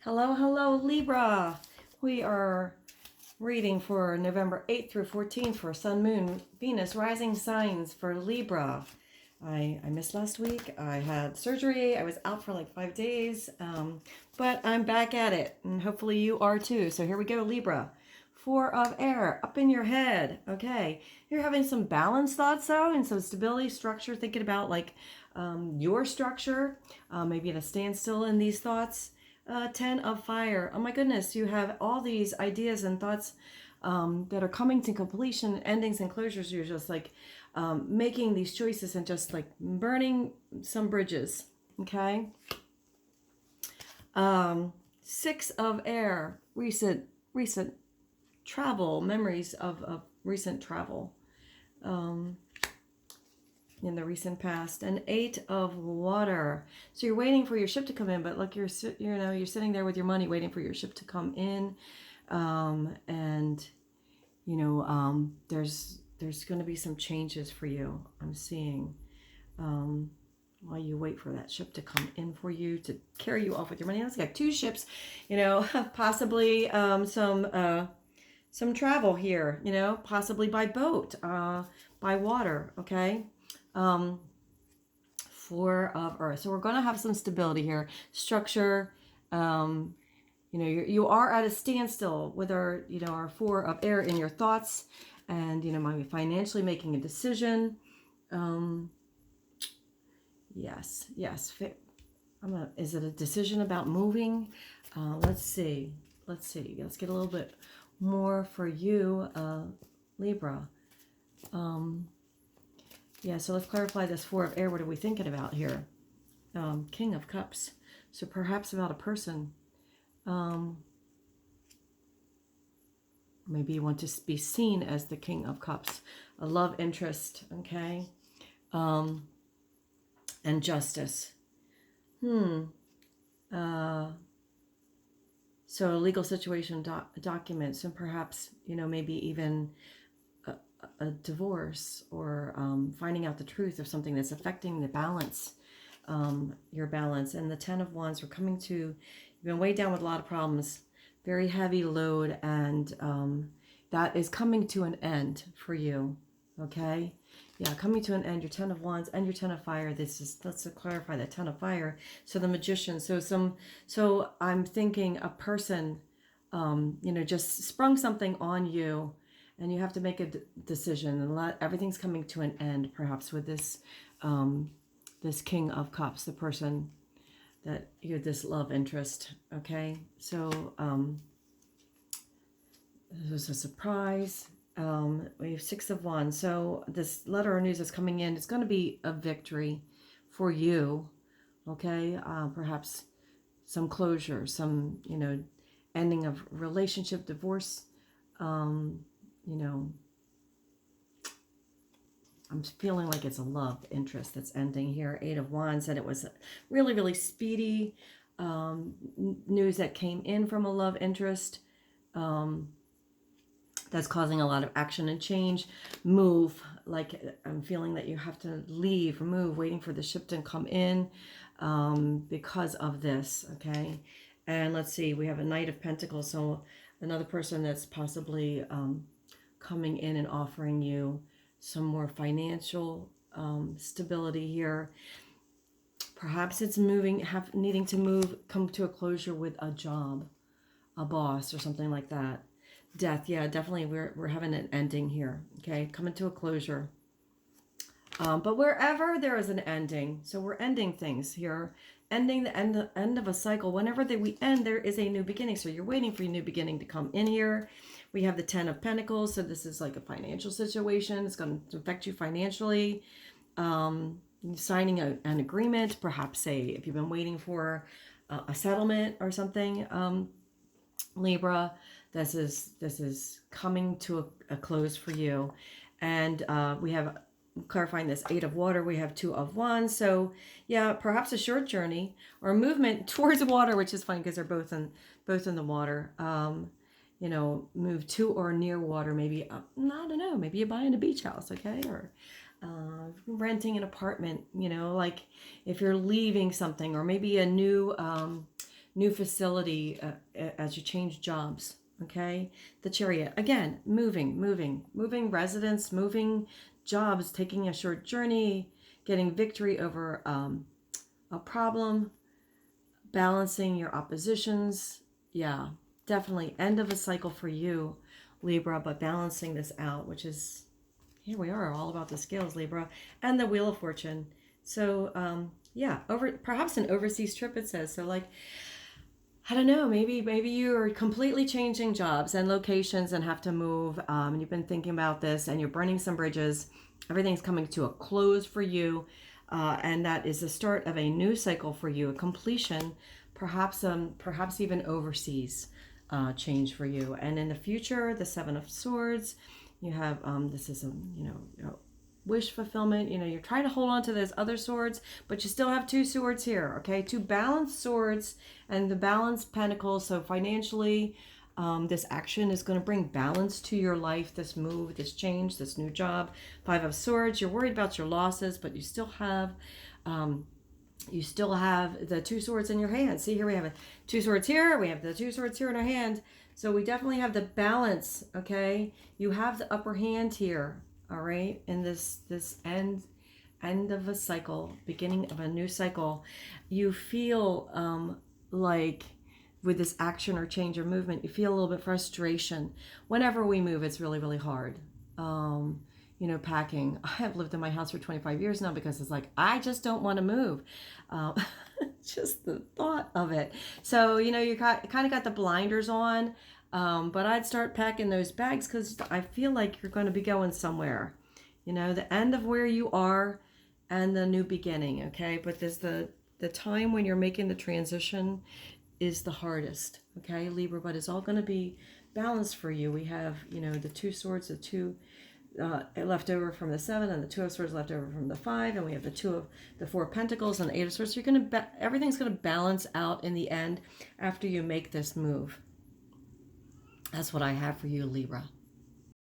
Hello, hello, Libra. We are reading for November 8th through 14th for Sun, Moon, Venus, rising signs for Libra. I missed last week. I had surgery. I was out for like 5 days, but I'm back at it, and hopefully you are too. So here we go, Libra. Four of air, up in your head. Okay, you're having some balanced thoughts though, and some stability, structure, thinking about like your structure, maybe at a standstill in these thoughts. 10 of fire. Oh my goodness, you have all these ideas and thoughts that are coming to completion, endings and closures. You're just like making these choices and just like burning some bridges. Okay. Six of air. Recent travel, memories of recent travel. In the recent past. And 8 of water. So you're waiting for your ship to come in, but look, you're sitting there with your money waiting for your ship to come in, and there's going to be some changes for you. I'm seeing while you wait for that ship to come in for you to carry you off with your money. It's got 2 ships, possibly some travel here, possibly by boat, by water. Okay. 4 of earth. So we're going to have some stability here, structure. You are at a standstill with our 4 of air in your thoughts, and maybe financially making a decision. Yes. Is it a decision about moving? Let's see. Let's get a little bit more for you, Libra. Yeah, so let's clarify this 4 of air. What are we thinking about here? King of Cups. So perhaps about a person. Maybe you want to be seen as the King of Cups. A love interest, okay? And justice. So a legal situation, documents, and perhaps, maybe even a divorce, or finding out the truth of something that's affecting the balance, your balance. And the 10 of Wands, we're coming to, you've been weighed down with a lot of problems, very heavy load, and that is coming to an end for you. Okay, yeah, coming to an end. Your 10 of Wands and your 10 of fire. Let's clarify that 10 of fire. So the Magician. So I'm thinking a person, just sprung something on you, and you have to make a decision, and everything's coming to an end, perhaps with this this King of Cups, the person that you're this love interest. Okay, so this was a surprise. We have 6 of Wands. So this letter of news that's coming in, it's going to be a victory for you. Okay, perhaps some closure, some ending of relationship, divorce. I'm feeling like it's a love interest that's ending here. 8 of Wands, and it was really, really speedy news that came in from a love interest that's causing a lot of action and change. Move, like I'm feeling that you have to leave, move, waiting for the ship to come in because of this, okay? And let's see, we have a Knight of Pentacles, so another person that's possibly coming in and offering you some more financial stability here. Perhaps it's needing to move, come to a closure with a job, a boss, or something like that. Death, yeah, definitely we're having an ending here, okay? Coming to a closure. But wherever there is an ending, so we're ending things here, ending the end of a cycle. Whenever we end, there is a new beginning. So you're waiting for a new beginning to come in here. We have the 10 of Pentacles, so this is like a financial situation. It's going to affect you financially. Signing an agreement, perhaps if you've been waiting for a settlement or something, Libra, this is coming to a close for you. And we have, clarifying this 8 of water, we have 2 of Wands. So yeah, perhaps a short journey or a movement towards the water, which is funny because they're both in the water. Move to or near water. Maybe I don't know, maybe you're buying a beach house, okay, or renting an apartment. Like if you're leaving something, or maybe a new new facility as you change jobs. Okay, the Chariot, again, moving residence, moving jobs, taking a short journey, getting victory over a problem, balancing your oppositions. Yeah, definitely end of a cycle for you, Libra, but balancing this out, which is, here we are, all about the scales, Libra, and the Wheel of Fortune. So yeah, perhaps an overseas trip, it says. So like, I don't know, maybe you're completely changing jobs and locations and have to move, and you've been thinking about this and you're burning some bridges. Everything's coming to a close for you, and that is the start of a new cycle for you, a completion, perhaps even overseas change for you. And in the future, the Seven of Swords, you have this is a wish fulfillment. You're trying to hold on to those other swords, but you still have two swords here, okay? Two balanced swords and the balanced pentacles. So financially, this action is going to bring balance to your life, this move, this change, this new job. Five of Swords, you're worried about your losses, but you still have the two swords in your hand. See, here we have two swords here. We have the two swords here in our hand. So we definitely have the balance, okay? You have the upper hand here. All right, in this end of a cycle, beginning of a new cycle, you feel like with this action or change or movement, you feel a little bit frustration. Whenever we move, it's really, really hard. Packing. I have lived in my house for 25 years now because it's like, I just don't want to move. Just the thought of it. So, you kind of got the blinders on. But I'd start packing those bags because I feel like you're going to be going somewhere. The end of where you are and the new beginning, okay? But there's the time when you're making the transition is the hardest, okay, Libra? But it's all going to be balanced for you. We have, the two swords, the two left over from the seven, and the two of swords left over from the five, and we have the four of pentacles and the eight of swords. So everything's going to balance out in the end after you make this move. That's what I have for you, Libra.